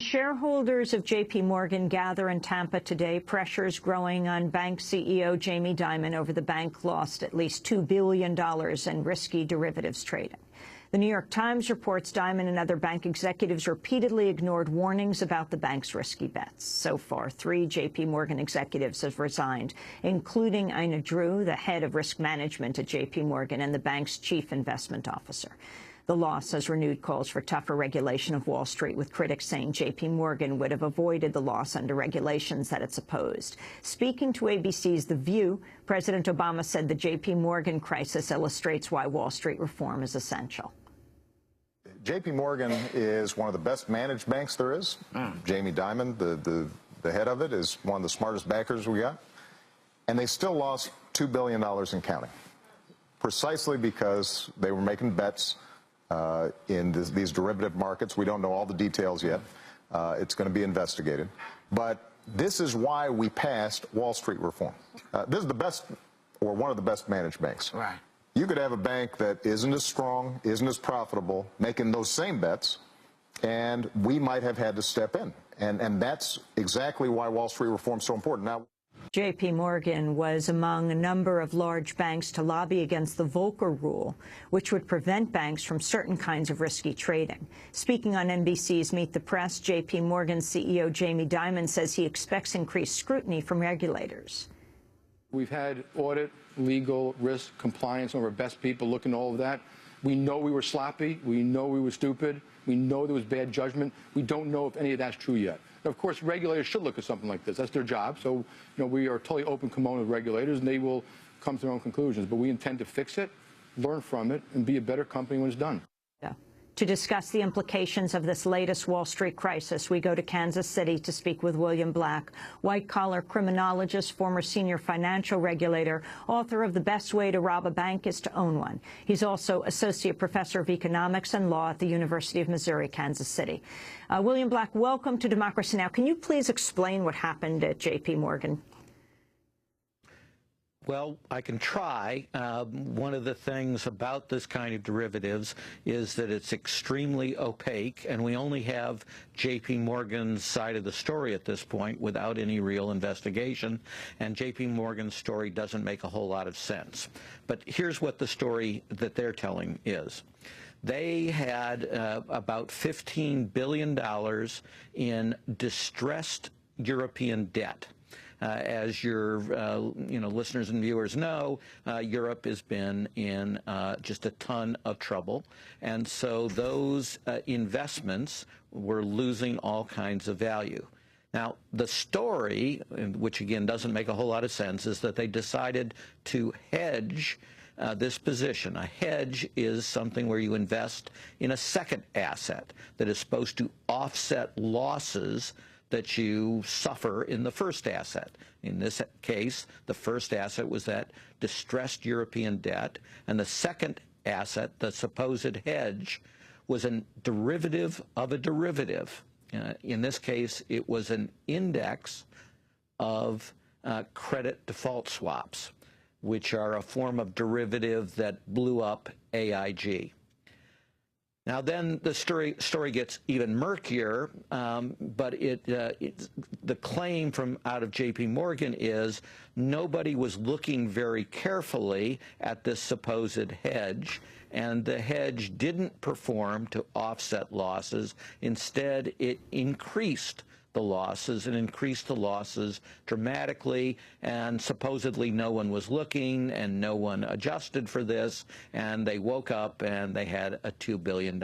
shareholders of J.P. Morgan gather in Tampa today, pressures growing on bank CEO Jamie Dimon over the bank lost at least $2 billion in risky derivatives trading. The New York Times reports Dimon and other bank executives repeatedly ignored warnings about the bank's risky bets. So far, 3 J.P. Morgan executives have resigned, including Ina Drew, the head of risk management at J.P. Morgan and the bank's chief investment officer. The loss has renewed calls for tougher regulation of Wall Street, with critics saying J.P. Morgan would have avoided the loss under regulations that it's opposed. Speaking to ABC's The View, President Obama said the J.P. Morgan crisis illustrates why Wall Street reform is essential. J.P. Morgan is one of the best managed banks there is. Jamie Dimon, the head of it, is one of the smartest bankers we got. And they still lost $2 billion in counting, precisely because they were making bets in these derivative markets. We don't know all the details yet. It's going to be investigated. But this is why we passed Wall Street reform. This is the best, or one of the best managed banks. Right. You could have a bank that isn't as strong, isn't as profitable, making those same bets, and we might have had to step in. And that's exactly why Wall Street reform is so important. Now, J.P. Morgan was among a number of large banks to lobby against the Volcker rule, which would prevent banks from certain kinds of risky trading. Speaking on NBC's Meet the Press, J.P. Morgan CEO Jamie Dimon says he expects increased scrutiny from regulators. We've had audit, legal, risk, compliance, some of our best people look into all of that. We know we were sloppy. We know we were stupid. We know there was bad judgment. We don't know if any of that's true yet. Now, of course, regulators should look at something like this. That's their job. So, we are totally open kimono with regulators, and they will come to their own conclusions. But we intend to fix it, learn from it, and be a better company when it's done. Yeah. To discuss the implications of this latest Wall Street crisis, we go to Kansas City to speak with William Black, white-collar criminologist, former senior financial regulator, author of The Best Way to Rob a Bank is to Own One. He's also associate professor of economics and law at the University of Missouri, Kansas City. William Black, welcome to Democracy Now! Can you please explain what happened at J.P. Morgan? Well, I can try. One of the things about this kind of derivatives is that it's extremely opaque, and we only have J.P. Morgan's side of the story at this point without any real investigation, and J.P. Morgan's story doesn't make a whole lot of sense. But here's what the story that they're telling is. They had about $15 billion in distressed European debt. As your listeners and viewers know, Europe has been in just a ton of trouble, and so those investments were losing all kinds of value. Now, the story, which again doesn't make a whole lot of sense, is that they decided to hedge this position. A hedge is something where you invest in a second asset that is supposed to offset losses that you suffer in the first asset. In this case, the first asset was that distressed European debt, and the second asset, the supposed hedge, was a derivative of a derivative. In this case, it was an index of credit default swaps, which are a form of derivative that blew up AIG. Now then the story gets even murkier, but the claim from out of J.P. Morgan is nobody was looking very carefully at this supposed hedge, and the hedge didn't perform to offset losses. Instead, it increased the losses and increased the losses dramatically, and supposedly no one was looking and no one adjusted for this, and they woke up and they had a $2 billion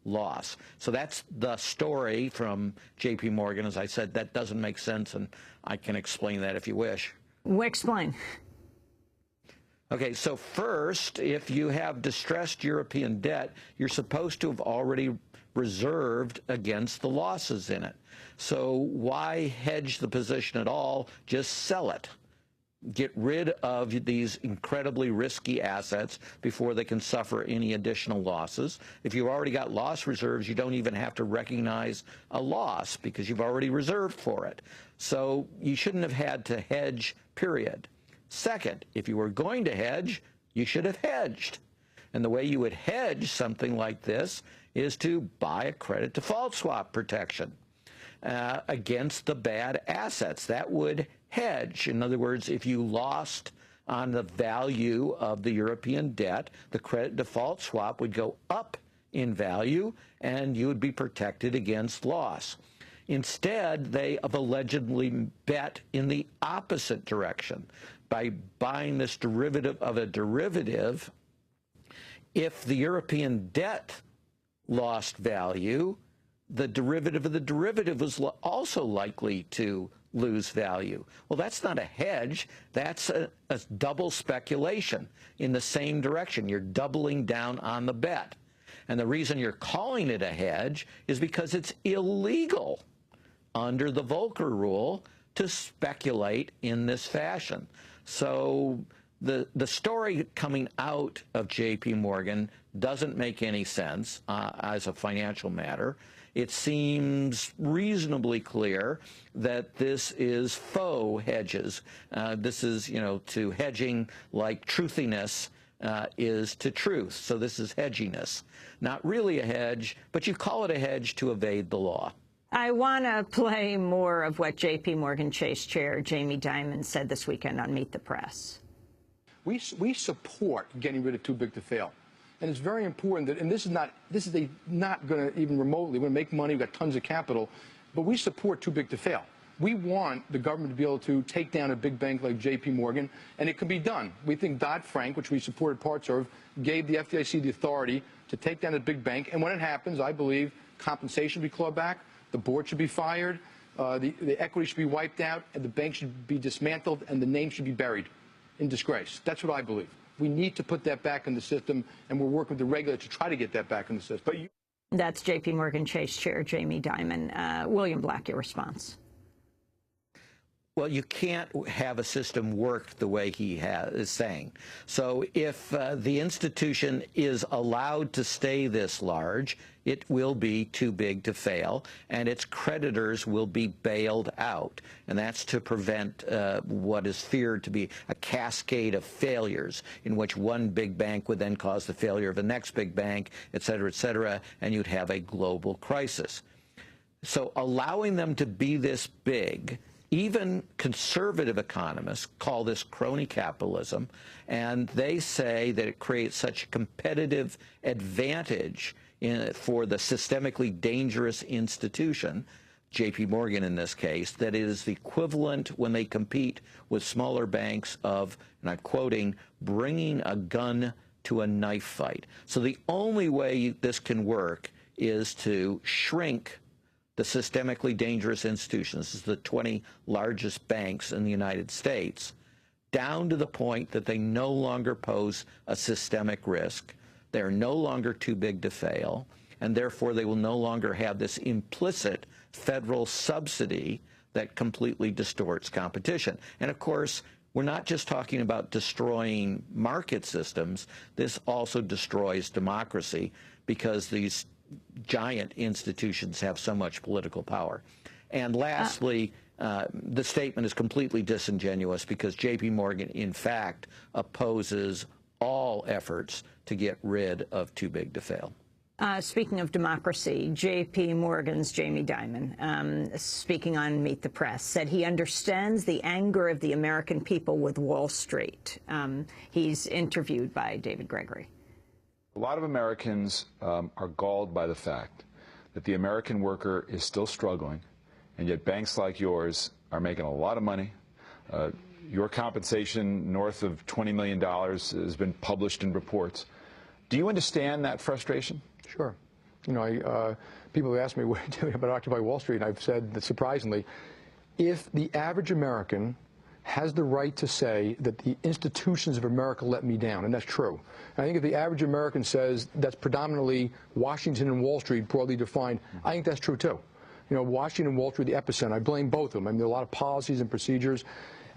loss. So that's the story from J.P. Morgan. As I said, that doesn't make sense, and I can explain that if you wish. Explain. Okay, so first, if you have distressed European debt, you're supposed to have already reserved against the losses in it. So why hedge the position at all? Just sell it. Get rid of these incredibly risky assets before they can suffer any additional losses. If you've already got loss reserves, you don't even have to recognize a loss because you've already reserved for it. So you shouldn't have had to hedge, period. Second, if you were going to hedge, you should have hedged. And the way you would hedge something like this is to buy a credit default swap protection. against the bad assets. That would hedge. In other words, if you lost on the value of the European debt, the credit default swap would go up in value, and you would be protected against loss. Instead, they have allegedly bet in the opposite direction by buying this derivative of a derivative. If the European debt lost value, the derivative of the derivative was also likely to lose value. Well, that's not a hedge. That's a double speculation in the same direction. You're doubling down on the bet. And the reason you're calling it a hedge is because it's illegal under the Volcker rule to speculate in this fashion. So the story coming out of J.P. Morgan doesn't make any sense as a financial matter. It seems reasonably clear that this is faux hedges. This is, to hedging like truthiness is to truth. So this is hedginess. Not really a hedge, but you call it a hedge to evade the law. I want to play more of what J.P. Morgan Chase Chair Jamie Dimon said this weekend on Meet the Press. We support getting rid of too big to fail. And it's very important that, and this is not going to even remotely, we're going to make money, we've got tons of capital, but we support too big to fail. We want the government to be able to take down a big bank like J.P. Morgan, and it can be done. We think Dodd-Frank, which we supported parts of, gave the FDIC the authority to take down a big bank. And when it happens, I believe compensation should be clawed back, the board should be fired, the equity should be wiped out, and the bank should be dismantled, and the name should be buried in disgrace. That's what I believe. We need to put that back in the system, and we're working with the regulator to try to get that back in the system. That's J.P. Morgan Chase Chair Jamie Dimon. William Black, your response. Well, you can't have a system work the way he is saying. So if the institution is allowed to stay this large, it will be too big to fail, and its creditors will be bailed out. And that's to prevent what is feared to be a cascade of failures in which one big bank would then cause the failure of the next big bank, et cetera, and you'd have a global crisis. So allowing them to be this big, even conservative economists call this crony capitalism, and they say that it creates such a competitive advantage for the systemically dangerous institution, J.P. Morgan in this case, that it is the equivalent when they compete with smaller banks of, and I'm quoting, bringing a gun to a knife fight. So the only way this can work is to shrink the systemically dangerous institutions, this is the 20 largest banks in the United States, down to the point that they no longer pose a systemic risk. They're no longer too big to fail, and therefore they will no longer have this implicit federal subsidy that completely distorts competition. And of course, we're not just talking about destroying market systems. This also destroys democracy because these giant institutions have so much political power. And lastly, the statement is completely disingenuous because J.P. Morgan, in fact, opposes all efforts to get rid of too big to fail. Speaking of democracy, J.P. Morgan's Jamie Dimon, speaking on Meet the Press, said he understands the anger of the American people with Wall Street. He's interviewed by David Gregory. A lot of Americans are galled by the fact that the American worker is still struggling, and yet banks like yours are making a lot of money. Your compensation north of $20 million has been published in reports. Do you understand that frustration? Sure. People have asked me what do about Occupy Wall Street, and I've said that surprisingly, if the average American has the right to say that the institutions of America let me down, and that's true. And I think if the average American says that's predominantly Washington and Wall Street, broadly defined, I think that's true too. Washington and Wall Street, the epicenter, I blame both of them. I mean, there are a lot of policies and procedures.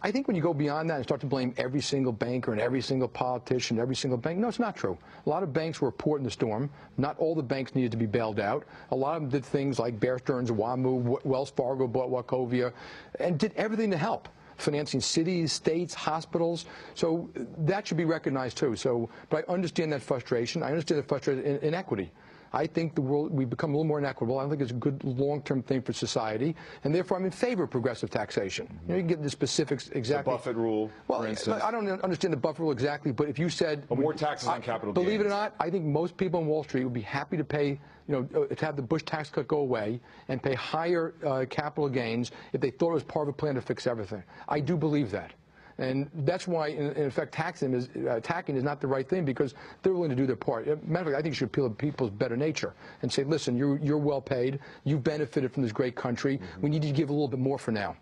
I think when you go beyond that and start to blame every single banker and every single politician, every single bank, no, it's not true. A lot of banks were a port in the storm. Not all the banks needed to be bailed out. A lot of them did things like Bear Stearns, WAMU, Wells Fargo bought Wachovia, and did everything to help. Financing cities, states, hospitals. So that should be recognized too. But I understand that frustration. I understand the frustration in equity. I think the world, we become a little more inequitable. I don't think it's a good long-term thing for society, and therefore I'm in favor of progressive taxation. You know, you can get into specifics exactly. The Buffett rule, for instance. I don't understand the Buffett rule exactly, but if you said more taxes on capital gains. Believe it or not, I think most people on Wall Street would be happy to pay, to have the Bush tax cut go away and pay higher capital gains if they thought it was part of a plan to fix everything. I do believe that. And that's why, in effect, attacking is not the right thing, because they're willing to do their part. Matter of fact, I think you should appeal to people's better nature and say, listen, you're well paid. You've benefited from this great country. We need you to give a little bit more for now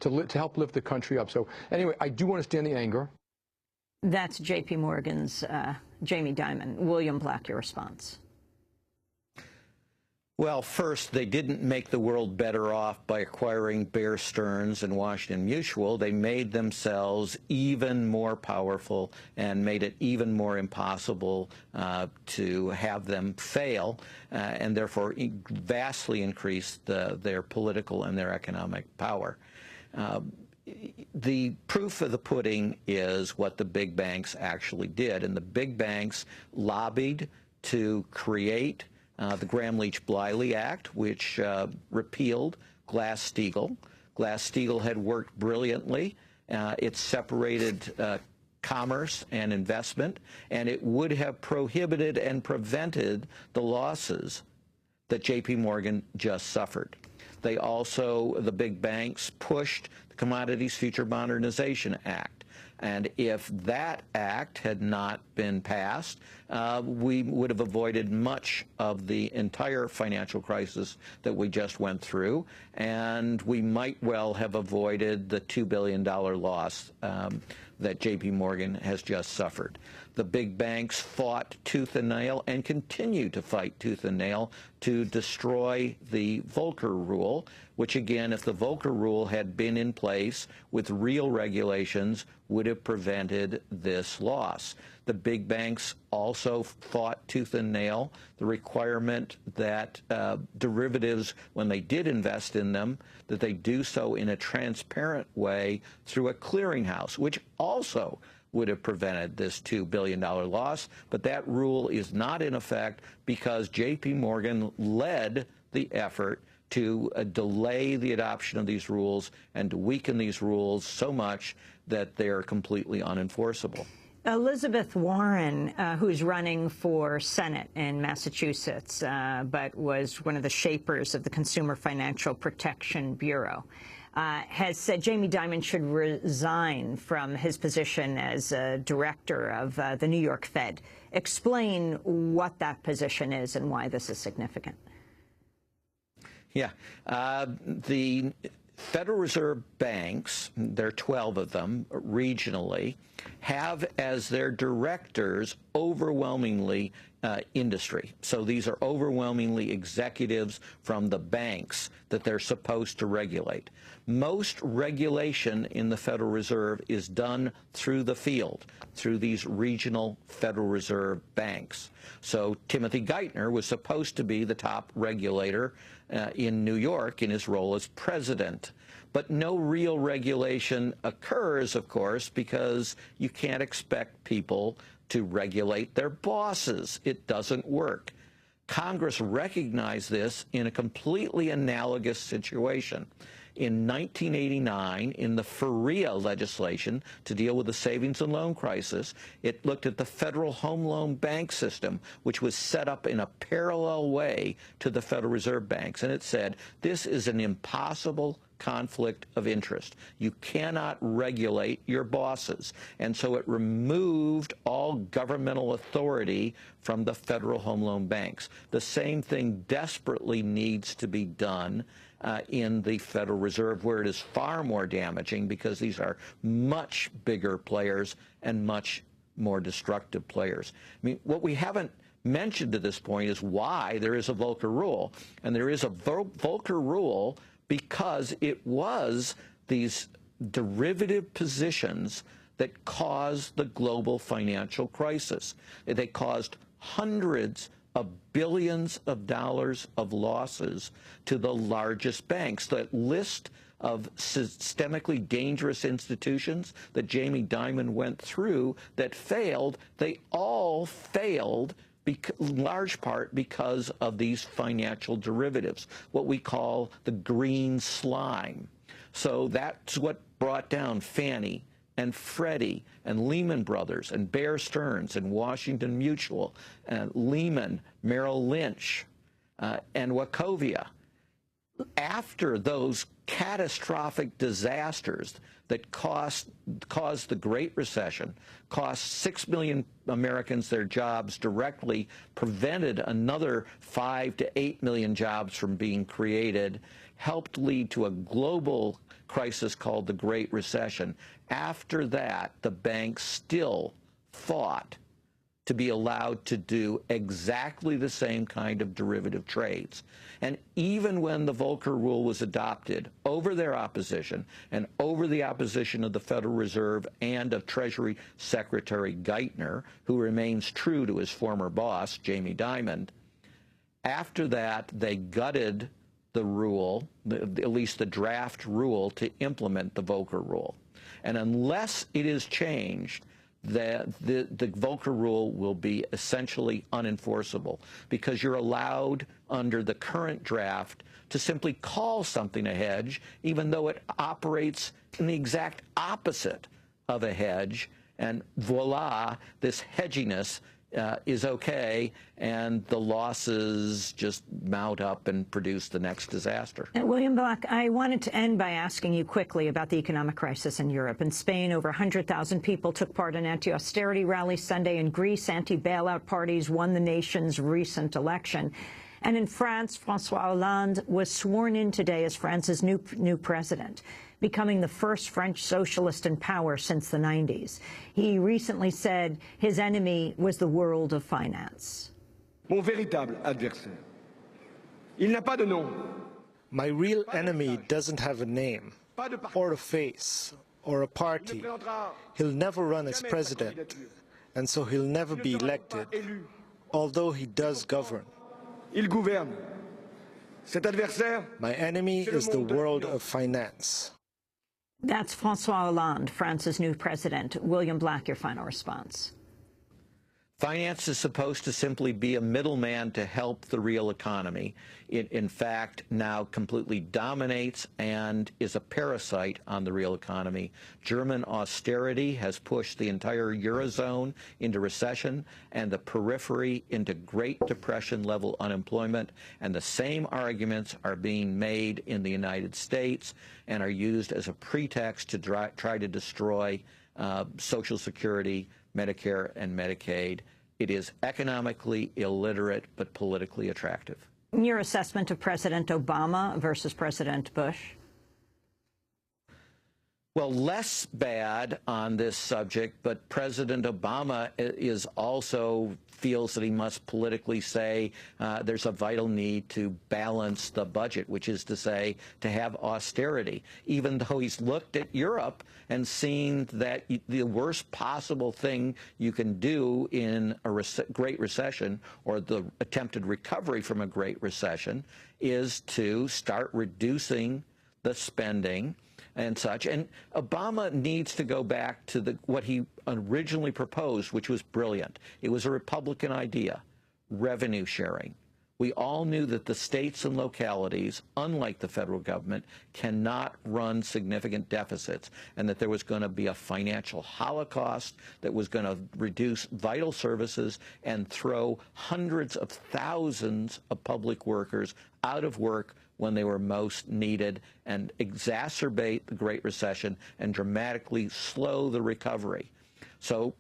to help lift the country up. So anyway, I do understand the anger. That's J.P. Morgan's Jamie Dimon. William Black, your response. Well, first, they didn't make the world better off by acquiring Bear Stearns and Washington Mutual. They made themselves even more powerful and made it even more impossible to have them fail, and therefore vastly increased their political and their economic power. The proof of the pudding is what the big banks actually did, and the big banks lobbied to create the Gramm-Leach-Bliley Act, which repealed Glass-Steagall. Glass-Steagall had worked brilliantly. It separated commerce and investment, and it would have prohibited and prevented the losses that J.P. Morgan just suffered. They also, the big banks, pushed the Commodities Future Modernization Act. And if that act had not been passed, we would have avoided much of the entire financial crisis that we just went through, and we might well have avoided the $2 billion loss that J.P. Morgan has just suffered. The big banks fought tooth and nail and continue to fight tooth and nail to destroy the Volcker Rule, which, again, if the Volcker Rule had been in place with real regulations, would have prevented this loss. The big banks also fought tooth and nail the requirement that derivatives, when they did invest in them, that they do so in a transparent way through a clearinghouse, which also would have prevented this $2 billion loss. But that rule is not in effect because J.P. Morgan led the effort to delay the adoption of these rules and to weaken these rules so much that they are completely unenforceable. Elizabeth Warren, who's running for Senate in Massachusetts, but was one of the shapers of the Consumer Financial Protection Bureau, has said Jamie Dimon should resign from his position as director of the New York Fed. Explain what that position is and why this is significant. Yeah. The Federal Reserve banks, there are 12 of them regionally, have as their directors overwhelmingly industry. So these are overwhelmingly executives from the banks that they're supposed to regulate. Most regulation in the Federal Reserve is done through the field, through these regional Federal Reserve banks. So Timothy Geithner was supposed to be the top regulator in New York in his role as president. But no real regulation occurs, of course, because you can't expect people to regulate their bosses. It doesn't work. Congress recognized this in a completely analogous situation. In 1989, in the FREA legislation to deal with the savings and loan crisis, it looked at the Federal Home Loan Bank system, which was set up in a parallel way to the Federal Reserve banks. And it said, this is an impossible conflict of interest. You cannot regulate your bosses. And so it removed all governmental authority from the Federal Home Loan Banks. The same thing desperately needs to be done in the Federal Reserve, where it is far more damaging because these are much bigger players and much more destructive players. I mean, what we haven't mentioned at this point is why there is a Volcker Rule. And there is a Volcker Rule because it was these derivative positions that caused the global financial crisis. They caused hundreds of billions of dollars of losses to the largest banks. That list of systemically dangerous institutions that Jamie Dimon went through that failed, they all failed large part because of these financial derivatives, what we call the green slime. So that's what brought down Fannie and Freddie and Lehman Brothers and Bear Stearns and Washington Mutual and Lehman, Merrill Lynch, and Wachovia. After those catastrophic disasters that caused the Great Recession, cost 6 million Americans their jobs directly, prevented another 5 to 8 million jobs from being created, helped lead to a global crisis called the Great Recession. After that, the banks still fought to be allowed to do exactly the same kind of derivative trades. And even when the Volcker Rule was adopted, over their opposition and over the opposition of the Federal Reserve and of Treasury Secretary Geithner, who remains true to his former boss, Jamie Dimon, after that they gutted the rule, at least the draft rule, to implement the Volcker Rule. And unless it is changed, the Volcker Rule will be essentially unenforceable, because you're allowed under the current draft to simply call something a hedge, even though it operates in the exact opposite of a hedge. And voila, this hedginess is okay, and the losses just mount up and produce the next disaster. William Black, I wanted to end by asking you quickly about the economic crisis in Europe. In Spain, over 100,000 people took part in anti-austerity rallies Sunday. In Greece, anti-bailout parties won the nation's recent election. And in France, François Hollande was sworn in today as France's new president, becoming the first French socialist in power since the 90s. He recently said his enemy was the world of finance. Mon véritable adversaire. Il n'a pas de nom. My real enemy doesn't have a name, or a face, or a party. He'll never run as president, and so he'll never be elected, although he does govern. Il gouverne. Cet adversaire. My enemy is the world of finance. That's François Hollande, France's new president. William Black, your final response. Finance is supposed to simply be a middleman to help the real economy. It, in fact, now completely dominates and is a parasite on the real economy. German austerity has pushed the entire Eurozone into recession and the periphery into Great Depression-level unemployment. And the same arguments are being made in the United States and are used as a pretext to try to destroy Social Security, Medicare, and Medicaid. It is economically illiterate but politically attractive. Your assessment of President Obama versus President Bush? Well, less bad on this subject, but President Obama is also feels that he must politically say there's a vital need to balance the budget, which is to say to have austerity, even though he's looked at Europe and seen that the worst possible thing you can do in a Great Recession, or the attempted recovery from a Great Recession, is to start reducing the spending and such. And Obama needs to go back to what he originally proposed, which was brilliant. It was a Republican idea, revenue sharing. We all knew that the states and localities, unlike the federal government, cannot run significant deficits, and that there was going to be a financial holocaust that was going to reduce vital services and throw hundreds of thousands of public workers out of work when they were most needed, and exacerbate the Great Recession and dramatically slow the recovery. So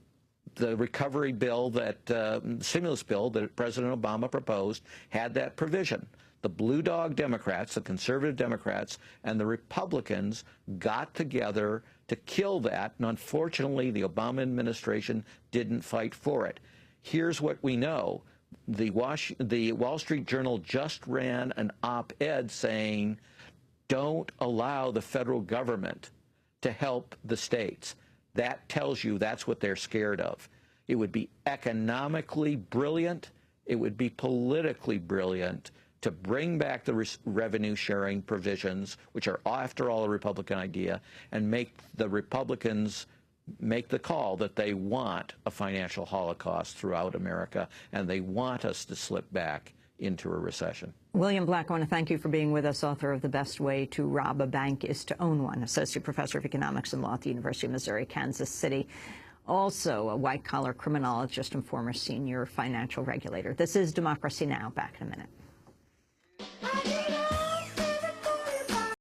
the recovery bill, the stimulus bill that President Obama proposed, had that provision. The Blue Dog Democrats, the conservative Democrats, and the Republicans got together to kill that, and unfortunately the Obama administration didn't fight for it. Here's what we know. The Wall Street Journal just ran an op-ed saying, don't allow the federal government to help the states. That tells you that's what they're scared of. It would be economically brilliant. It would be politically brilliant to bring back the revenue sharing provisions, which are, after all, a Republican idea, and make the Republicans make the call that they want a financial holocaust throughout America, and they want us to slip back into a recession. William Black, I want to thank you for being with us, author of The Best Way to Rob a Bank is to Own One, Associate Professor of Economics and Law at the University of Missouri, Kansas City. Also a white-collar criminologist and former senior financial regulator. This is Democracy Now! Back in a minute.